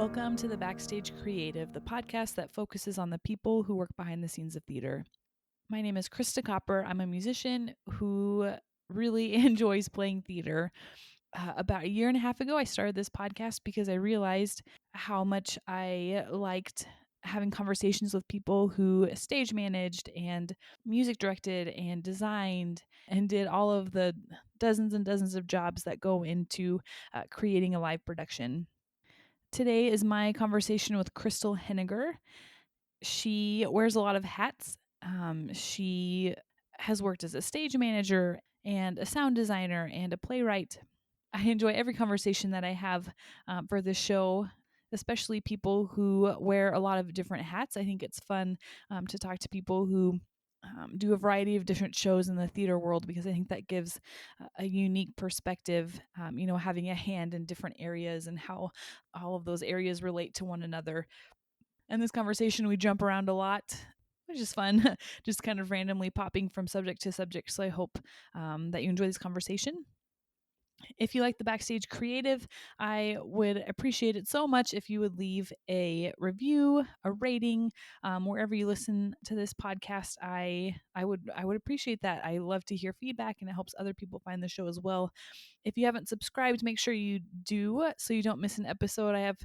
Welcome to the Backstage Creative, the podcast that focuses on the people who work behind the scenes of theater. My name is Krista Copper. I'm a musician who really enjoys playing theater. About a year and a half ago, I started this podcast because I realized how much I liked having conversations with people who stage managed and music directed and designed and did all of the dozens and dozens of jobs that go into creating a live production. Today is my conversation with Krystle Henninger. She wears a lot of hats. She has worked as a stage manager and a sound designer and a playwright. I enjoy every conversation that I have for this show, especially people who wear a lot of different hats. I think it's fun to talk to people who do a variety of different shows in the theater world because I think that gives a unique perspective, having a hand in different areas and how all of those areas relate to one another. In this conversation, we jump around a lot, which is fun, just kind of randomly popping from subject to subject. So I hope that you enjoy this conversation. If you like the Backstage Creative, I would appreciate it so much if you would leave a review, a rating, wherever you listen to this podcast. I would appreciate that. I love to hear feedback, and it helps other people find the show as well. If you haven't subscribed, make sure you do so you don't miss an episode. I have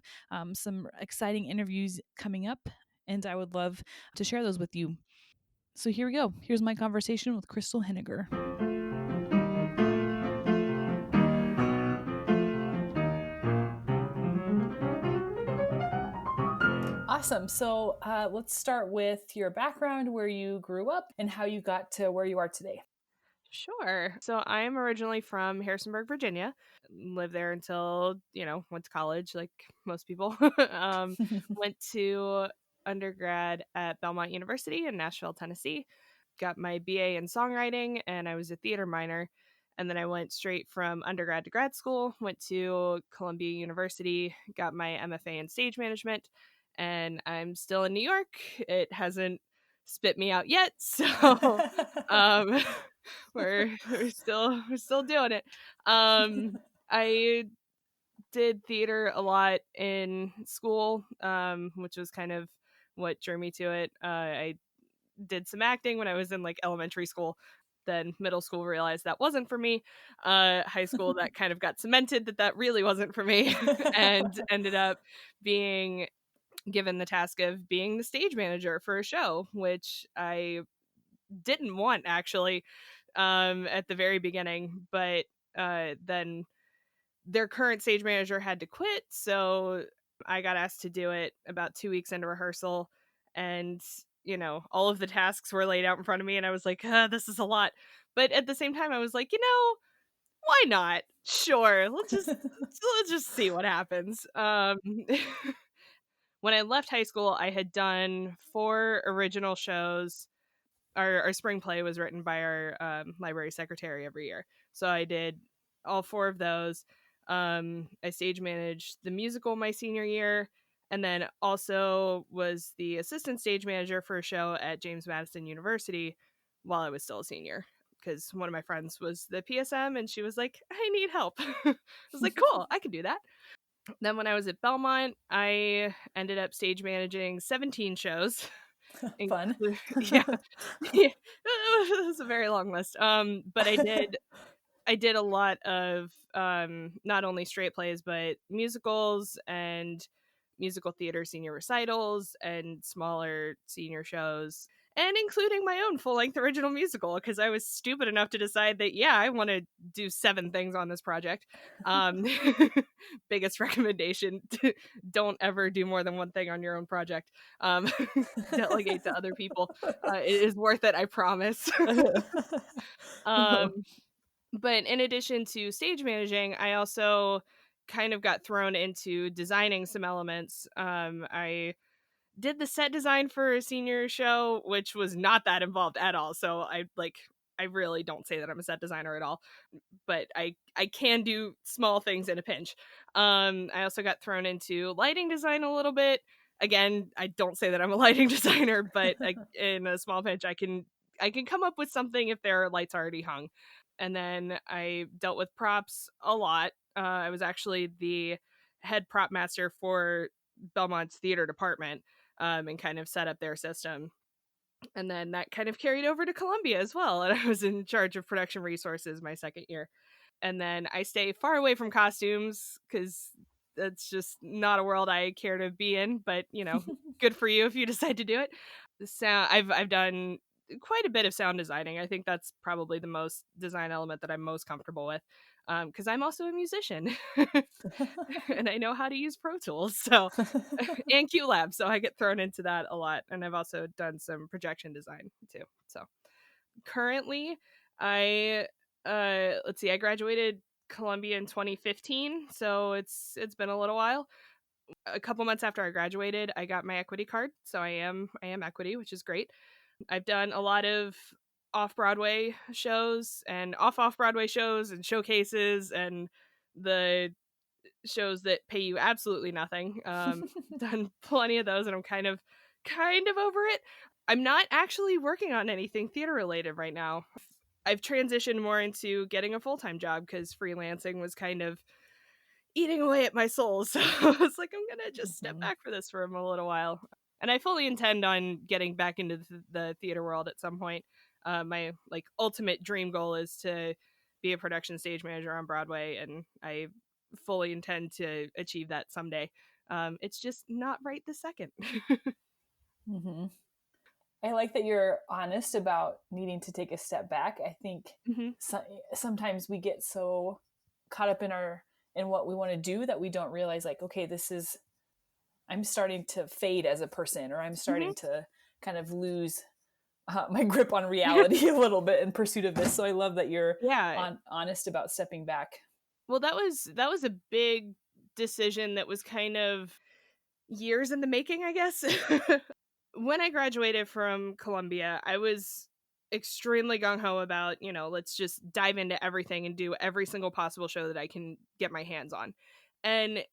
some exciting interviews coming up, and I would love to share those with you. So here we go. Here's my conversation with Krystle Henninger. Awesome. So let's start with your background, where you grew up, and how you got to where you are today. Sure. So I'm originally from Harrisonburg, Virginia. Lived there until, went to college like most people. Went to undergrad at Belmont University in Nashville, Tennessee. Got my BA in songwriting, and I was a theater minor. And then I went straight from undergrad to grad school, went to Columbia University, got my MFA in stage management, and I'm still in New York. It hasn't spit me out yet. So um we're still doing it. I did theater a lot in school, which was kind of what drew me to it. I did some acting when I was in like elementary school. Then middle school realized that wasn't for me. High school, that kind of got cemented that really wasn't for me, and ended up being given the task of being the stage manager for a show, which I didn't want actually at the very beginning, but then their current stage manager had to quit, so I got asked to do it about 2 weeks into rehearsal, and all of the tasks were laid out in front of me, and I was like, this is a lot. But at the same time, I was like, why not? Sure, let's just see what happens. When I left high school, I had done 4 original shows. Our spring play was written by our library secretary every year. So I did all 4 of those. I stage managed the musical my senior year, and then also was the assistant stage manager for a show at James Madison University while I was still a senior. Because one of my friends was the PSM, and she was like, I need help. I was like, cool, I can do that. Then when I was at Belmont, I ended up stage managing 17 shows. Fun. Yeah. Yeah. It was a very long list. But I did a lot of not only straight plays, but musicals and musical theater senior recitals and smaller senior shows, and including my own full-length original musical, because I was stupid enough to decide that, yeah, I want to do 7 things on this project. Um, biggest recommendation, don't ever do more than one thing on your own project. Delegate to other people. It is worth it, I promise. um, but in addition to stage managing, I also kind of got thrown into designing some elements. I did the set design for a senior show, which was not that involved at all. So I really don't say that I'm a set designer at all, but I can do small things in a pinch. I also got thrown into lighting design a little bit. Again, I don't say that I'm a lighting designer, but in a small pinch, I can come up with something if there are lights already hung. And then I dealt with props a lot. I was actually the head prop master for Belmont's theater department, and kind of set up their system. And then that kind of carried over to Columbia as well. And I was in charge of production resources my second year. And then I stay far away from costumes because that's just not a world I care to be in. But good for you if you decide to do it. I've done quite a bit of sound designing. I think that's probably the most design element that I'm most comfortable with, because I'm also a musician and I know how to use Pro Tools. So and QLab, so I get thrown into that a lot. And I've also done some projection design too. So currently, I let's see, I graduated Columbia in 2015, so it's been a little while. A couple months after I graduated, I got my equity card, so I am equity, which is great. I've done a lot of off Broadway shows and off Broadway shows and showcases and the shows that pay you absolutely nothing. Done plenty of those, and I'm kind of over it. I'm not actually working on anything theater related right now. I've transitioned more into getting a full-time job because freelancing was kind of eating away at my soul. So I was like, I'm gonna just step Mhm. back for this for a little while. And I fully intend on getting back into the theater world at some point. My like ultimate dream goal is to be a production stage manager on Broadway, and I fully intend to achieve that someday. It's just not right this second. Mhm. I like that you're honest about needing to take a step back. I think hmm so, sometimes we get so caught up in what we want to do that we don't realize, like, okay, this is, I'm starting to fade as a person, or I'm hmm starting to kind of lose my grip on reality a little bit in pursuit of this. So I love that you're yeah. honest about stepping back. Well, that was a big decision that was kind of years in the making, I guess. When I graduated from Columbia, I was extremely gung ho about, let's just dive into everything and do every single possible show that I can get my hands on. And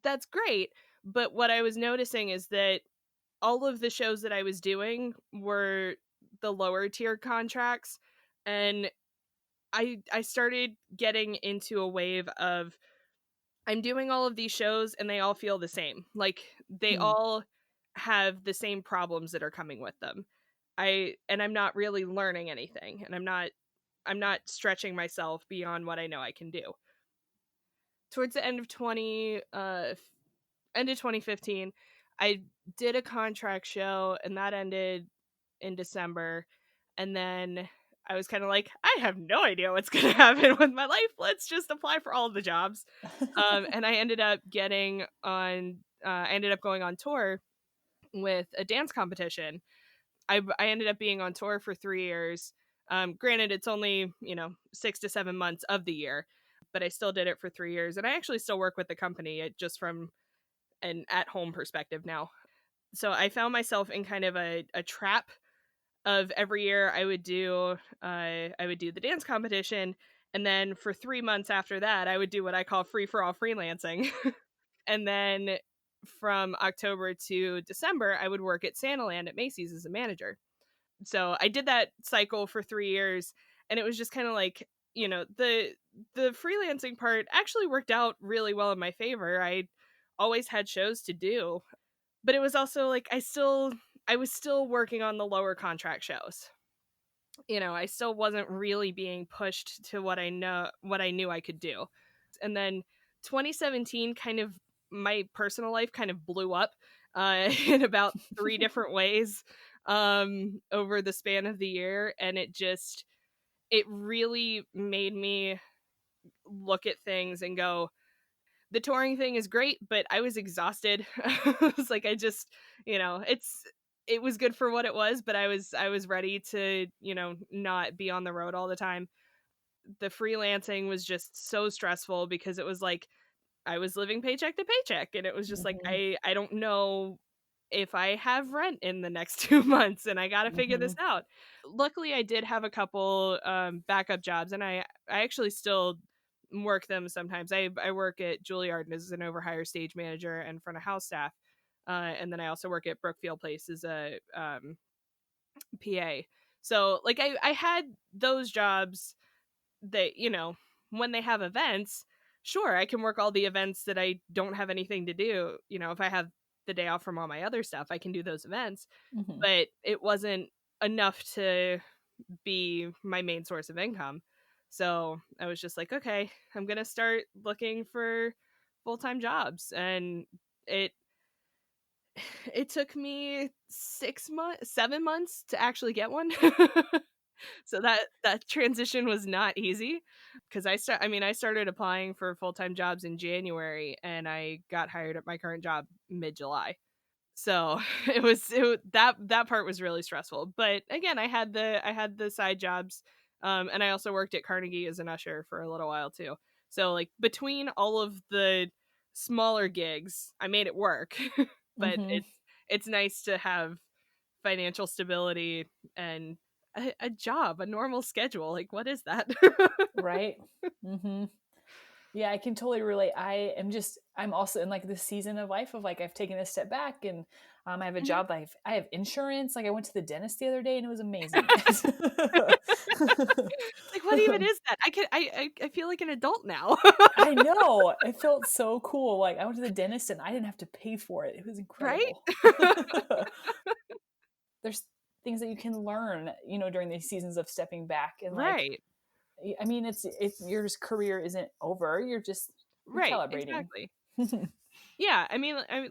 that's great. But what I was noticing is that all of the shows that I was doing were the lower tier contracts. And I started getting into a wave of I'm doing all of these shows and they all feel the same. Like they Hmm. all have the same problems that are coming with them. I'm not really learning anything, and I'm not stretching myself beyond what I know I can do. Towards the end of 2015, I did a contract show and that ended in December. And then I was kind of like, I have no idea what's going to happen with my life. Let's just apply for all of the jobs. And I ended up I ended up going on tour with a dance competition. I ended up being on tour for 3 years. Granted, it's only, 6 to 7 months of the year, but I still did it for 3 years. And I actually still work with the company just from an at home perspective now. So I found myself in kind of a trap of every year I would do the dance competition, and then for 3 months after that I would do what I call free for all freelancing. And then from October to December I would work at Santaland at Macy's as a manager. So I did that cycle for 3 years, and it was just kind of like, the freelancing part actually worked out really well in my favor. I always had shows to do, but it was also like I was still working on the lower contract shows. I still wasn't really being pushed to what I knew I could do. And then 2017 kind of my personal life kind of blew up in about three different ways over the span of the year, and it really made me look at things and go, the touring thing is great, but I was exhausted. It's like I just, it was good for what it was, but I was ready to, not be on the road all the time. The freelancing was just so stressful because it was like I was living paycheck to paycheck, and it was just like Hmm. I don't know if I have rent in the next 2 months, and I got to figure Hmm. this out. Luckily, I did have a couple backup jobs, and I actually still work them sometimes. I work at Juilliard as an overhire stage manager and front of house staff, and then I also work at Brookfield Place as a PA. So like I had those jobs that when they have events, sure, I can work all the events that I don't have anything to do. If I have the day off from all my other stuff, I can do those events, Mhm. but it wasn't enough to be my main source of income. So I was just like, okay, I'm gonna start looking for full-time jobs. And it it took me 6 months, 7 months to actually get one. So that transition was not easy, because I started applying for full-time jobs in January, and I got hired at my current job mid-July. So that part was really stressful. But again, I had the side jobs, and I also worked at Carnegie as an usher for a little while too. So like between all of the smaller gigs, I made it work. But Mhm. it's nice to have financial stability and a job, a normal schedule. Like, what is that? Right? Mhm. Yeah, I can totally relate. I'm also in like this season of life of like I've taken a step back and I have a Mhm. job that I have insurance. Like I went to the dentist the other day and it was amazing. Like, what even is that? I feel like an adult now. I know. It felt so cool. Like I went to the dentist and I didn't have to pay for it. It was Right? incredible. There's things that you can learn, during these seasons of stepping back and like Right. I mean, it's your career isn't over. You're just Right, recalibrating. exactly. Yeah,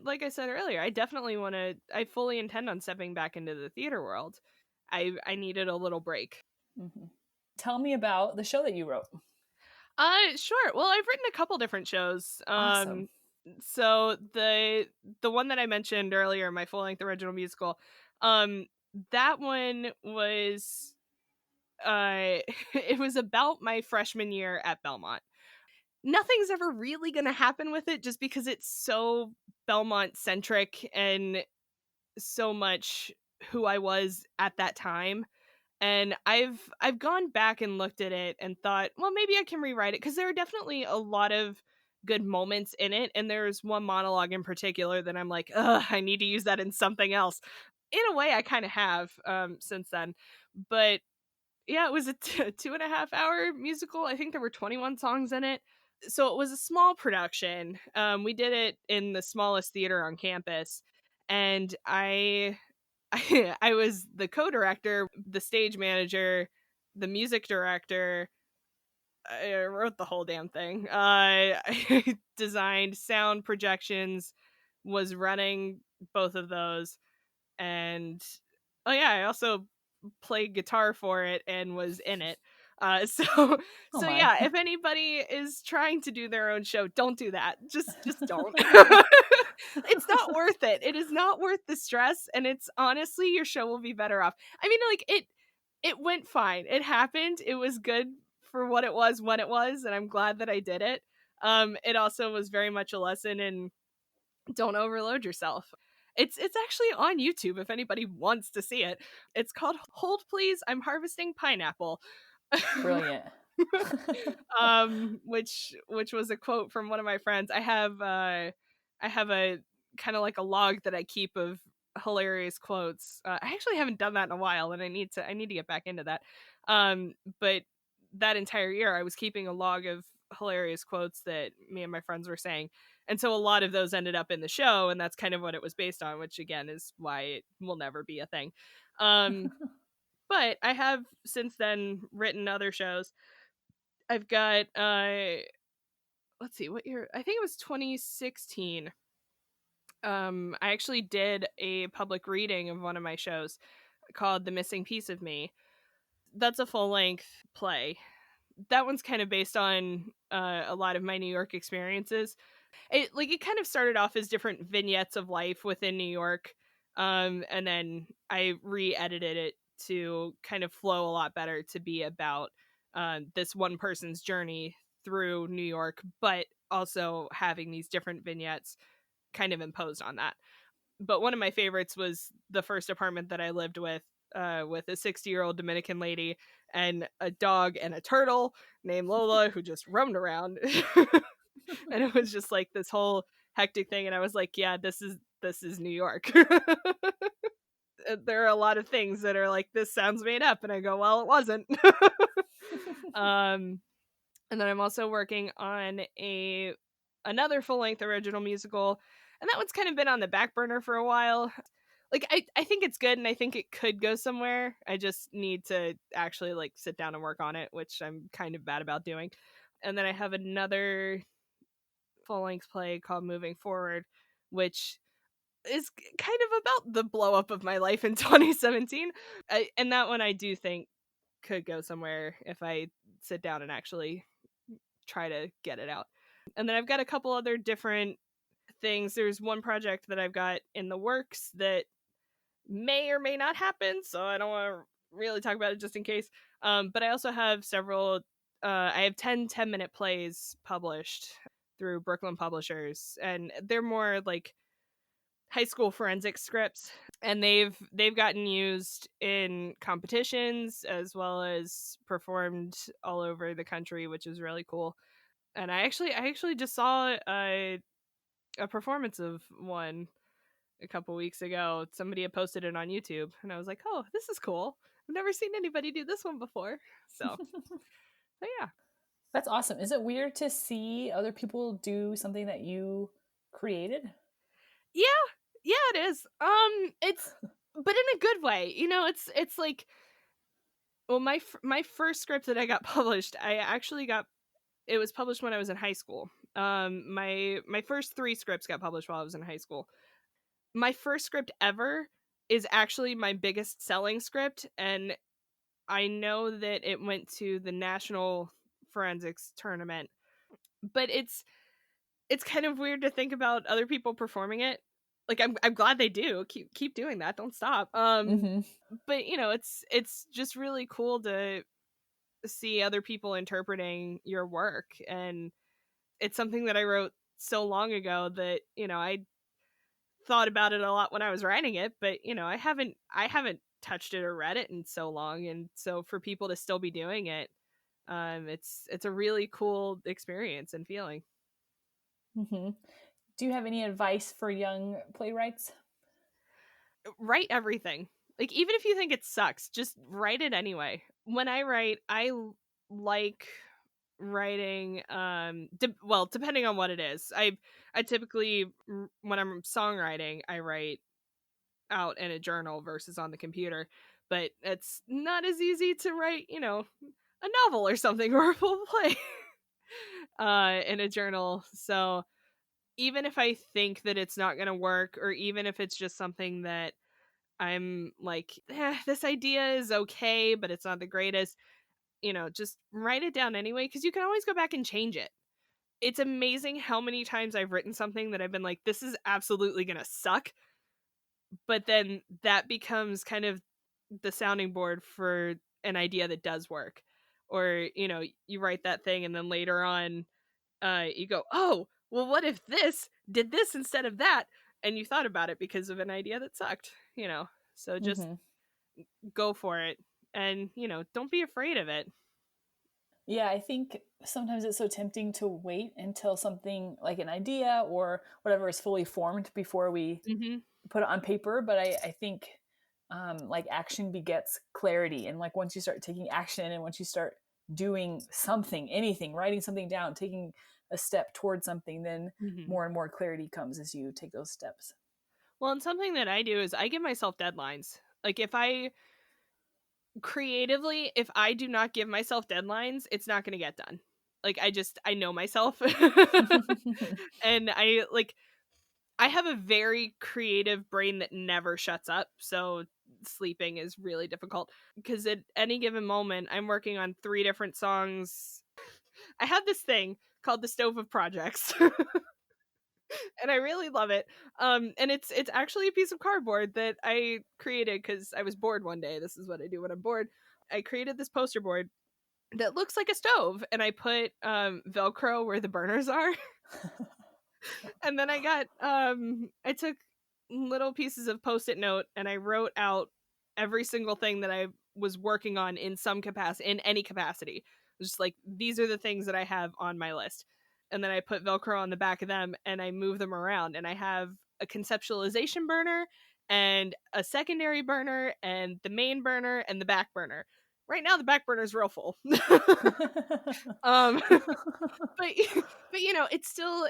like I said earlier, I fully intend on stepping back into the theater world. I needed a little break. Mhm. Tell me about the show that you wrote. Sure. Well, I've written a couple different shows. Awesome. So the one that I mentioned earlier, my full-length original musical, um, that one was it was about my freshman year at Belmont. Nothing's ever really going to happen with it just because it's so Belmont centric and so much who I was at that time. And I've gone back and looked at it and thought, well, maybe I can rewrite it, because there are definitely a lot of good moments in it, and there's one monologue in particular that I'm like, ugh, I need to use that in something else. In a way, I kind of have since then, but yeah, it was a 2.5 hour musical. I think there were 21 songs in it. So it was a small production. We did it in the smallest theater on campus, and I was the co-director, the stage manager, the music director. I wrote the whole damn thing. I designed sound projections, was running both of those, and oh yeah, I also played guitar for it and was in it. So Oh so my. yeah, if anybody is trying to do their own show, don't do that. Just don't. It's not worth it. It is not worth the stress, and it's honestly, your show will be better off. I mean, like, it went fine. It happened. It was good for what it was when it was, and I'm glad that I did it. It also was very much a lesson in don't overload yourself. It's actually on YouTube if anybody wants to see it. It's called Hold Please, I'm Harvesting Pineapple. Brilliant. Which was a quote from one of my friends. I have a kind of like a log that I keep of hilarious quotes. I actually haven't done that in a while, and I need to get back into that. But that entire year I was keeping a log of hilarious quotes that me and my friends were saying. And so a lot of those ended up in the show, and that's kind of what it was based on, which again is why it will never be a thing. Um but I have since then written other shows. I've got let's see, what year? I think it was 2016. I actually did a public reading of one of my shows called The Missing Piece of Me. That's a full-length play. That one's kind of based on a lot of my New York experiences. It kind of started off as different vignettes of life within New York, and then I re-edited it to kind of flow a lot better, to be about this one person's journey through New York, but also having these different vignettes kind of imposed on that. But one of my favorites was the first apartment that I lived with a 60-year-old Dominican lady and a dog and a turtle named Lola who just roamed around. And it was just like this whole hectic thing, and I was like, yeah, this is New York. There are a lot of things that are like, this sounds made up, and I go, well, it wasn't. um and then I'm also working on a another full-length original musical, And that one's kind of been on the back burner for a while. Like I think it's good and I think it could go somewhere. I just need to actually like sit down and work on it, which I'm kind of bad about doing. And then I have another full-length play called Moving Forward, which is kind of about the blow up of my life in 2017. And that one I do think could go somewhere if I sit down and actually try to get it out. And then I've got a couple other different things. There's one project that I've got in the works that may or may not happen, so I don't want to really talk about it just in case. But I also have several. I have 10-minute plays published through Brooklyn Publishers, and they're more like high school forensic scripts, and they've gotten used in competitions as well as performed all over the country, which is really cool. And I actually just saw a performance of one a couple weeks ago. Somebody had posted it on YouTube, and I was like, "Oh, this is cool. I've never seen anybody do this one before." So yeah. That's awesome. Is it weird to see other people do something that you created? Yeah. Yeah, it is. It's but in a good way. It's like, well, my first script that I got published, I actually got it was published when I was in high school. My first 3 scripts got published while I was in high school. My first script ever is actually my biggest selling script, and I know that it went to the National Forensics Tournament. But it's kind of weird to think about other people performing it. Like I'm glad they do. Keep doing that. Don't stop. Mm-hmm. But it's just really cool to see other people interpreting your work, and it's something that I wrote so long ago that, I thought about it a lot when I was writing it, but I haven't touched it or read it in so long, and so for people to still be doing it, it's a really cool experience and feeling. Mm-hmm. Do you have any advice for young playwrights? Write everything. Like, even if you think it sucks, just write it anyway. When I write, like writing well, depending on what it is. I typically, when I'm songwriting, I write out in a journal versus on the computer, but it's not as easy to write, a novel or something or a full play in a journal. So even if I think that it's not going to work, or even if it's just something that I'm like, this idea is okay, but it's not the greatest, just write it down anyway, because you can always go back and change it. It's amazing how many times I've written something that I've been like, this is absolutely going to suck. But then that becomes kind of the sounding board for an idea that does work. Or, you write that thing and then later on, you go, oh, well, what if this did this instead of that? And you thought about it because of an idea that sucked. So just Mm-hmm. go for it, and don't be afraid of it. Yeah, I think sometimes it's so tempting to wait until something like an idea or whatever is fully formed before we Hmm. put it on paper. But I think like action begets clarity. And like once you start taking action and once you start doing something, anything, writing something down, taking a step towards something, then Hmm. more and more clarity comes as you take those steps. Well, and something that I do is I give myself deadlines. Like, if I do not give myself deadlines, it's not going to get done. Like, I know myself. And I have a very creative brain that never shuts up. So sleeping is really difficult, because at any given moment, I'm working on 3 different songs. I have this thing called the Stove of Projects. And I really love it. And it's actually a piece of cardboard that I created because I was bored one day. This is what I do when I'm bored. I created this poster board that looks like a stove, and I put Velcro where the burners are. And then I took little pieces of post-it note, and I wrote out every single thing that I was working on in some capacity, in any capacity. Just like, these are the things that I have on my list. And then I put Velcro on the back of them, and I move them around, and I have a conceptualization burner and a secondary burner and the main burner and the back burner. Right now the back burner is real full. um but but it's still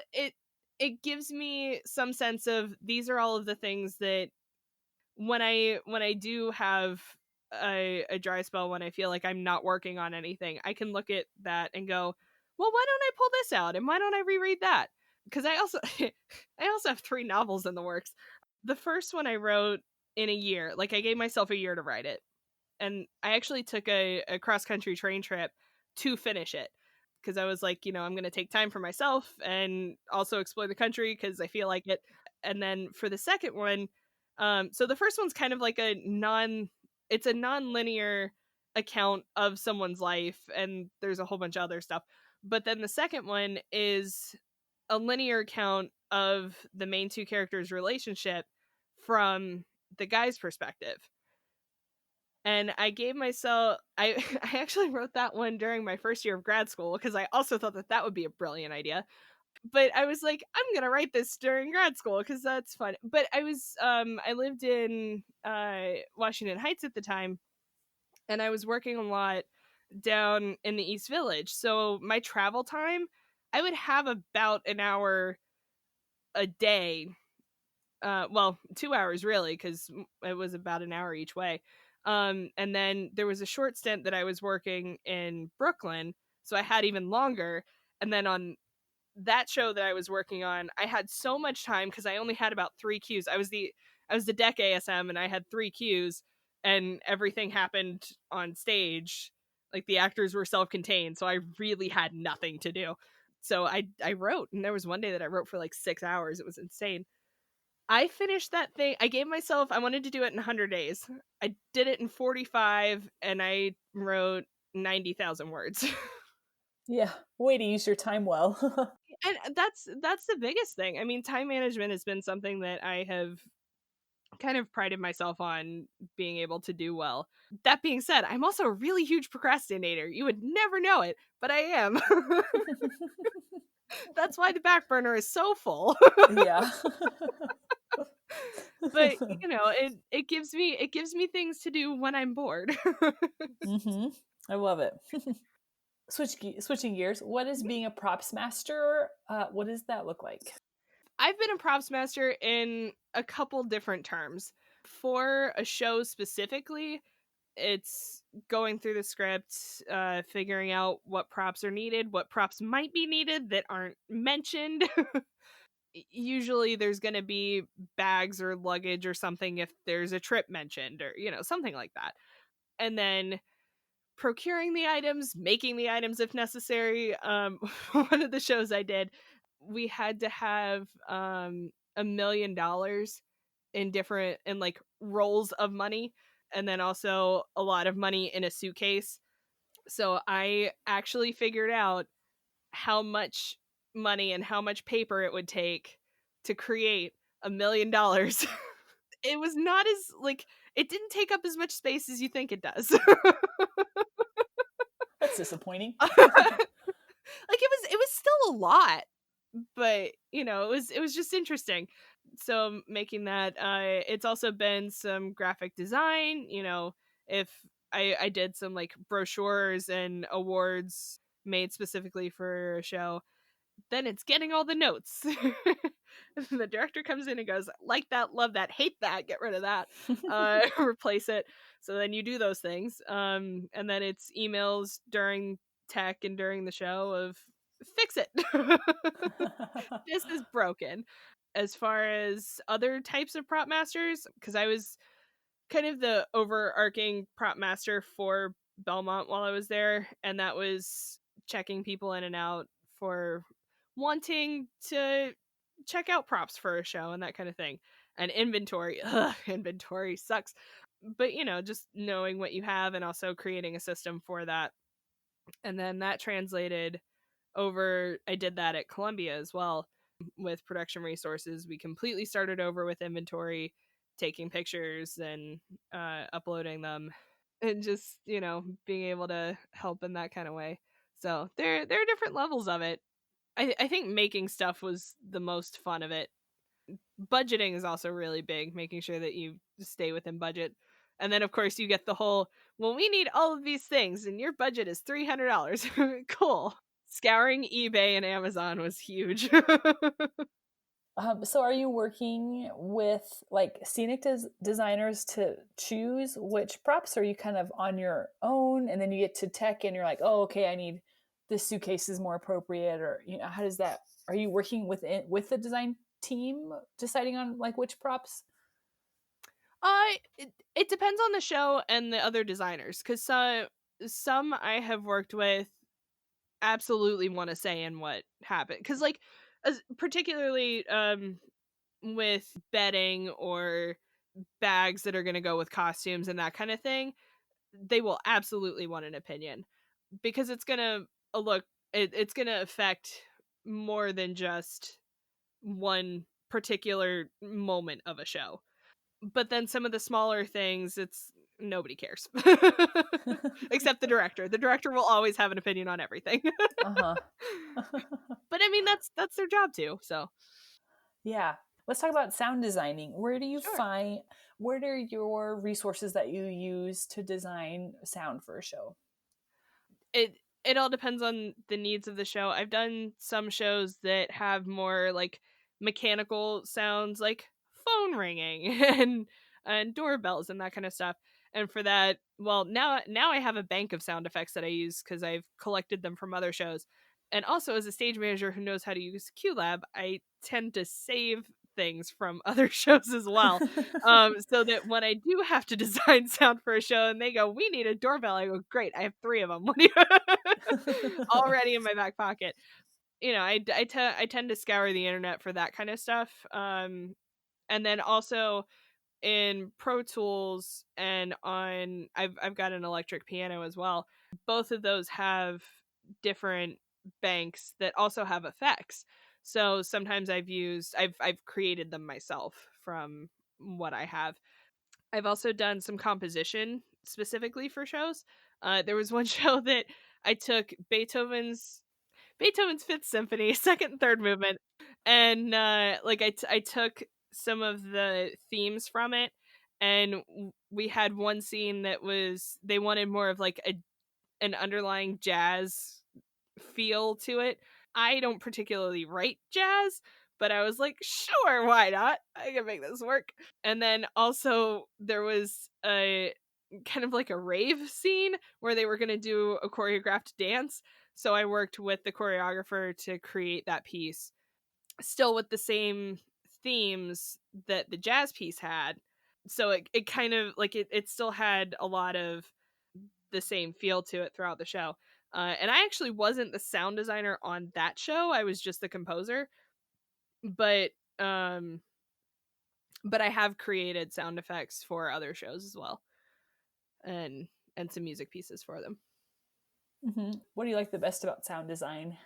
it gives me some sense of these are all of the things that when I do have a dry spell, when I feel like I'm not working on anything, I can look at that and go, well, why don't I pull this out and why don't I reread that? Because I also I also have 3 novels in the works. The first one I wrote in a year. Like I gave myself a year to write it. And I actually took a cross country train trip to finish it because I was like, I'm going to take time for myself and also explore the country because I feel like it. And then for the second one, so the first one's kind of like it's a non-linear account of someone's life, and there's a whole bunch of other stuff. But then the second one is a linear account of the main two characters' relationship from the guy's perspective. And I gave myself I I actually wrote that one during my first year of grad school because I also thought that that would be a brilliant idea. But I was like, I'm going to write this during grad school because that's fun. But I lived in Washington Heights at the time, and I was working a lot down in the East Village. So my travel time, I would have about an hour a day, well, 2 hours really, because it was about an hour each way. And then there was a short stint that I was working in Brooklyn, so I had even longer. And then on that show that I was working on, I had so much time because I only had about 3 cues. I was the deck ASM, and I had 3 cues, and everything happened on stage. Like the actors were self-contained, so I really had nothing to do. So I wrote, and there was one day that I wrote for like 6 hours. It was insane. I finished that thing. I wanted to do it in 100 days. I did it in 45, and I wrote 90,000 words. Yeah, way to use your time well. And that's the biggest thing. I mean, time management has been something that I have kind of prided myself on being able to do well. That being said, I'm also a really huge procrastinator. You would never know it, but I am. That's why the back burner is so full. Yeah. But it gives me things to do when I'm bored. Hmm. I love it. Switching gears, what is being a props master? What does that look like? I've been a props master in a couple different terms. For a show specifically, it's going through the script, figuring out what props are needed, what props might be needed that aren't mentioned. Usually there's going to be bags or luggage or something if there's a trip mentioned, or something like that. And then procuring the items, making the items if necessary. One of the shows I did, we had to have $1 million in like rolls of money, and then also a lot of money in a suitcase. So I actually figured out how much money and how much paper it would take to create $1 million. It was not as like it didn't take up as much space as you think it does. That's disappointing. Like it was still a lot, but it was just interesting. So making that, it's also been some graphic design. If I did some like brochures and awards made specifically for a show, then it's getting all the notes. The director comes in and goes, like that, love that, hate that, get rid of that, replace it. So then you do those things, and then it's emails during tech and during the show of fix it. This is broken. As far as other types of prop masters, because I was kind of the overarching prop master for Belmont while I was there, and that was checking people in and out for wanting to check out props for a show and that kind of thing. And inventory, inventory sucks. But just knowing what you have and also creating a system for that. And then that translated over. I did that at Columbia as well with production resources. We completely started over with inventory, taking pictures and uploading them, and just being able to help in that kind of way. So there are different levels of it. I think making stuff was the most fun of it. Budgeting is also really big, making sure that you stay within budget. And then of course you get the whole, well, we need all of these things and your budget is $300. Cool. Scouring eBay and Amazon was huge. So are you working with like designers to choose which props? Or are you kind of on your own and then you get to tech and you're like, oh, okay, I need this suitcase is more appropriate, or how does that? Are you working with the design team deciding on like which props? It depends on the show and the other designers, because some I have worked with absolutely want to say in what happened, because like particularly with bedding or bags that are going to go with costumes and that kind of thing, they will absolutely want an opinion, because it's going to look it's going to affect more than just one particular moment of a show. But then some of the smaller things, it's nobody cares. Except the director. The director will always have an opinion on everything. Uh-huh. But I mean, that's their job too, so Yeah. Let's talk about sound designing. sure. What are your resources that you use to design sound for a show? It all depends on the needs of the show. I've done some shows that have more like mechanical sounds, like phone ringing and doorbells and that kind of stuff. And for that, well, now I have a bank of sound effects that I use because I've collected them from other shows. And also, as a stage manager who knows how to use QLab, I tend to save things from other shows as well, so that when I do have to design sound for a show and they go, "We need a doorbell," I go, "Great, I have 3 of them." What do you already in my back pocket. I tend to scour the internet for that kind of stuff. And then also in Pro Tools and on I've got an electric piano as well. Both of those have different banks that also have effects. So sometimes I've created them myself from what I have. I've also done some composition specifically for shows. There was one show that I took Beethoven's Fifth Symphony, second and third movement, and like I took some of the themes from it, and we had one scene that was they wanted more of like an underlying jazz feel to it. I don't particularly write jazz, but I was like, sure, why not? I can make this work. And then also there was a kind of like a rave scene where they were going to do a choreographed dance. So I worked with the choreographer to create that piece, still with the same themes that the jazz piece had. So it kind of like it still had a lot of the same feel to it throughout the show. And I actually wasn't the sound designer on that show. I was just the composer. But um but I have created sound effects for other shows as well, and some music pieces for them. What do you like the best about sound design?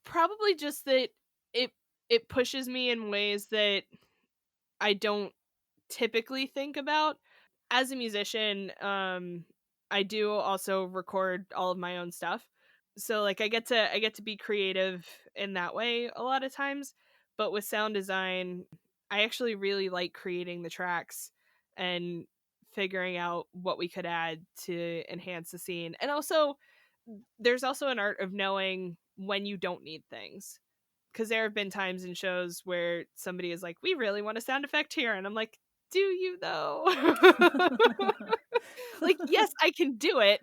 Probably just that it it pushes me in ways that I don't typically think about. As a musician, I do also record all of my own stuff. So like I get to be creative in that way a lot of times, but with sound design, I actually really like creating the tracks and figuring out what we could add to enhance the scene. And also there's also an art of knowing when you don't need things, because there have been times in shows where somebody is like, "We really want a sound effect here," and I'm like, "Do you though?" Like, yes, I can do it,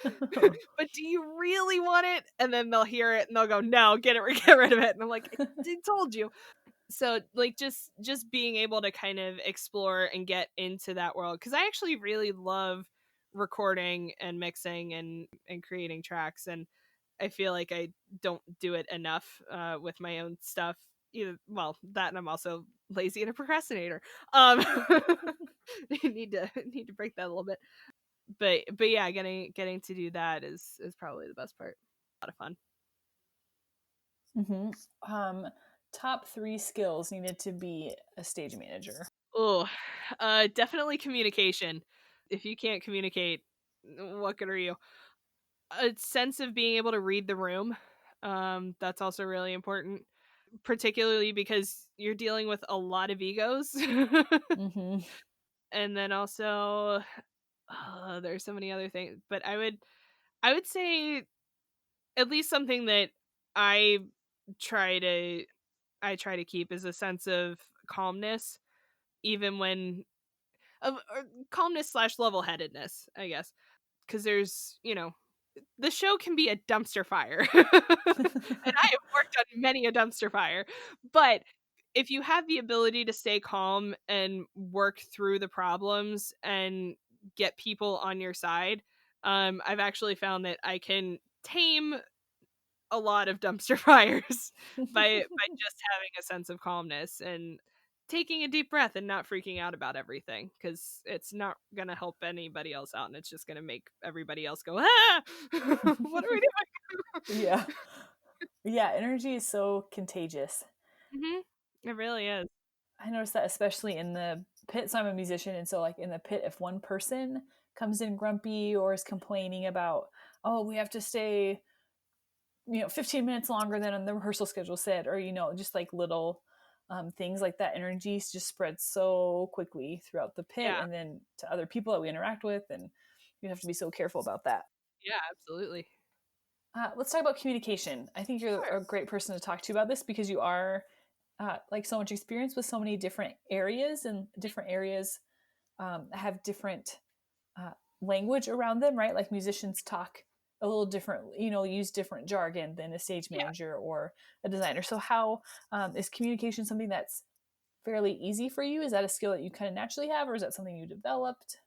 but do you really want it? And then they'll hear it and they'll go, "No, get rid of it." And I'm like, "I told you." So like just being able to kind of explore and get into that world, because I actually really love recording and mixing and creating tracks, and I feel like I don't do it enough with my own stuff. Either well, that, and I'm also lazy and a procrastinator. Um, need to break that a little bit. But yeah, getting to do that is probably the best part. A lot of fun. hmm Um, Top three skills needed to be a stage manager. Oh, definitely communication. If you can't communicate, what good are you? A sense of being able to read the room. That's also really important, particularly because you're dealing with a lot of egos. hmm And then also, there's so many other things, but I would say at least something that I try to I try to keep is a sense of calmness, even when or calmness slash level headedness, I guess, because there's the show can be a dumpster fire. And I have worked on many a dumpster fire. But if you have the ability to stay calm and work through the problems and get people on your side, I've actually found that I can tame a lot of dumpster fires by just having a sense of calmness and taking a deep breath and not freaking out about everything, because it's not going to help anybody else out, and it's just going to make everybody else go, ah, what are we Yeah. Yeah, energy is so contagious. doing? It really is. I noticed that especially in the pit. So I'm a musician, and so like in the pit, if one person comes in grumpy or is complaining about, oh, we have to stay, 15 minutes longer than the rehearsal schedule said, or just like little things like that, energy just spreads so quickly throughout the pit Yeah, and then to other people that we interact with, and you have to be so careful about that. yeah, absolutely. Let's talk about communication. I think you're Sure. a great person to talk to about this because you are like so much experience with so many different areas, and different areas have different uh, language around them, right? Like musicians talk a little different, use different jargon than a stage Yeah. manager or a designer. So, how is communication something that's fairly easy for you? Is that a skill that you kind of naturally have, or is that something you developed?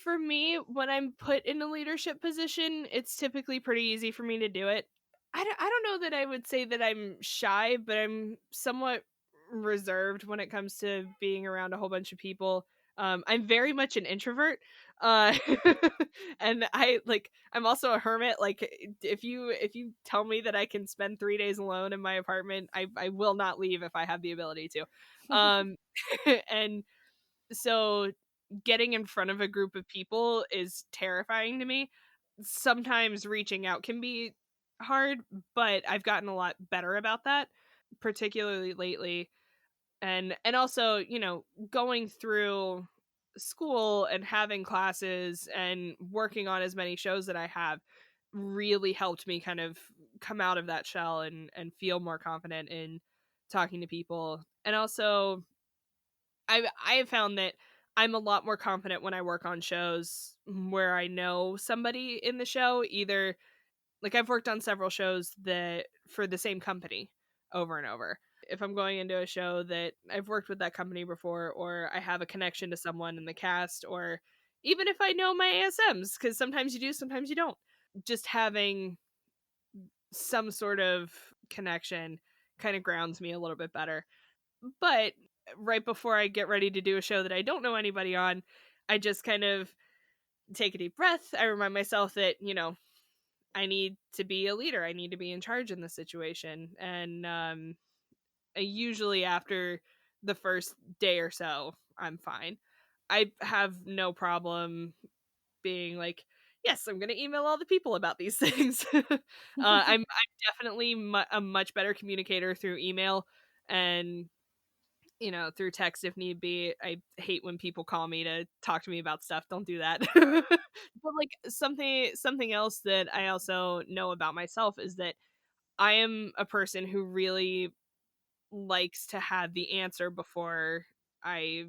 For me, when I'm put in a leadership position, it's typically pretty easy for me to do it. I don't know that I would say that I'm shy, but I'm somewhat reserved when it comes to being around a whole bunch of people. I'm very much an introvert. Uh, and I'm also a hermit. Like, if you tell me that I can spend 3 days alone in my apartment, I will not leave if I have the ability to. Um, and so getting in front of a group of people is terrifying to me. Sometimes reaching out can be hard, but I've gotten a lot better about that, particularly lately. And also, going through school and having classes and working on as many shows that I have really helped me kind of come out of that shell and feel more confident in talking to people. And also, I have found that I'm a lot more confident when I work on shows where I know somebody in the show. Either like I've worked on several shows that for the same company over and over. If I'm going into a show that I've worked with that company before, or I have a connection to someone in the cast, or even if I know my ASMs, because sometimes you do, sometimes you don't. Just having some sort of connection kind of grounds me a little bit better. But right before I get ready to do a show that I don't know anybody on, I just kind of take a deep breath. I remind myself that, I need to be a leader. I need to be in charge in this situation. And usually after the first day or so, I'm fine. I have no problem being like, yes, I'm going to email all the people about these things. I'm definitely a much better communicator through email and through text if need be. I hate when people call me to talk to me about stuff. Don't do that. But like something else that I also know about myself is that I am a person who really likes to have the answer I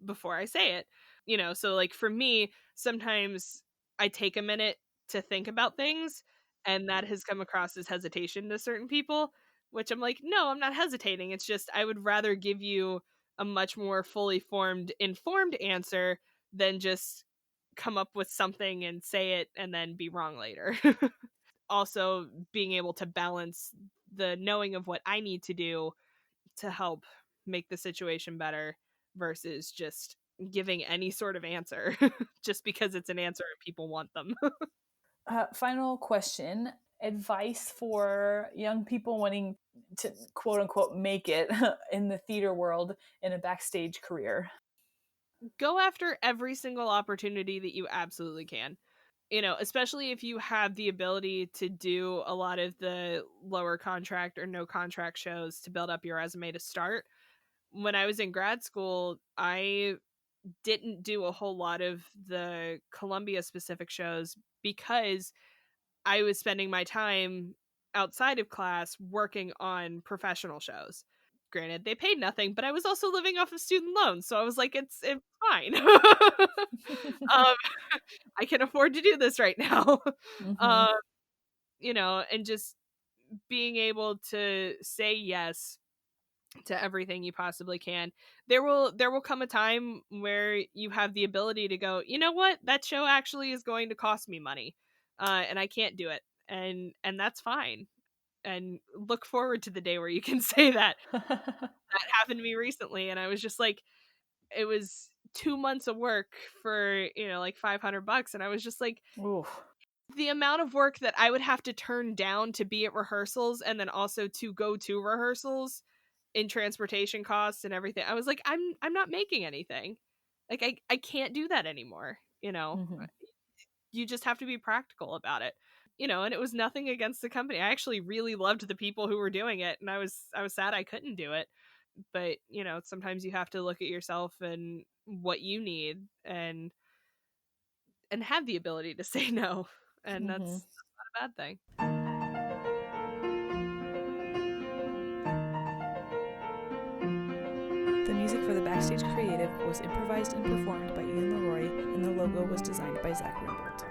before I say it. So like for me, sometimes I take a minute to think about things, and that has come across as hesitation to certain people, which I'm like, no, I'm not hesitating. It's just I would rather give you a much more fully formed, informed answer than just come up with something and say it and then be wrong later. Also, being able to balance the knowing of what I need to do to help make the situation better versus just giving any sort of answer just because it's an answer and people want them. Final question: advice for young people wanting to quote unquote make it in the theater world in a backstage career. Go after every single opportunity that you absolutely can. Especially if you have the ability to do a lot of the lower contract or no contract shows to build up your resume to start. When I was in grad school, I didn't do a whole lot of the Columbia specific shows because I was spending my time outside of class working on professional shows. Granted, they paid nothing, but I was also living off of student loans, so I was like, it's fine. um, I can afford to do this right now. Mhm. um, and just being able to say yes to everything you possibly can. There will come a time where you have the ability to go, you know what, that show actually is going to cost me money, and I can't do it, and that's fine. And look forward to the day where you can say that. That happened to me recently, and I was just like, it was 2 months of work for like $500, and I was just like, Oof. the amount of work that I would have to turn down to be at rehearsals and then also to go to rehearsals in transportation costs and everything. I was like, I'm not making anything. Like I can't do that anymore, you know. Mhm. You just have to be practical about it. And it was nothing against the company. I actually really loved the people who were doing it, and I was sad I couldn't do it. But, sometimes you have to look at yourself and what you need, and have the ability to say no. And Mhm. that's not a bad thing. The music for the backstage creative was improvised and performed by Ian Leroy, and the logo was designed by Zach Rimbold.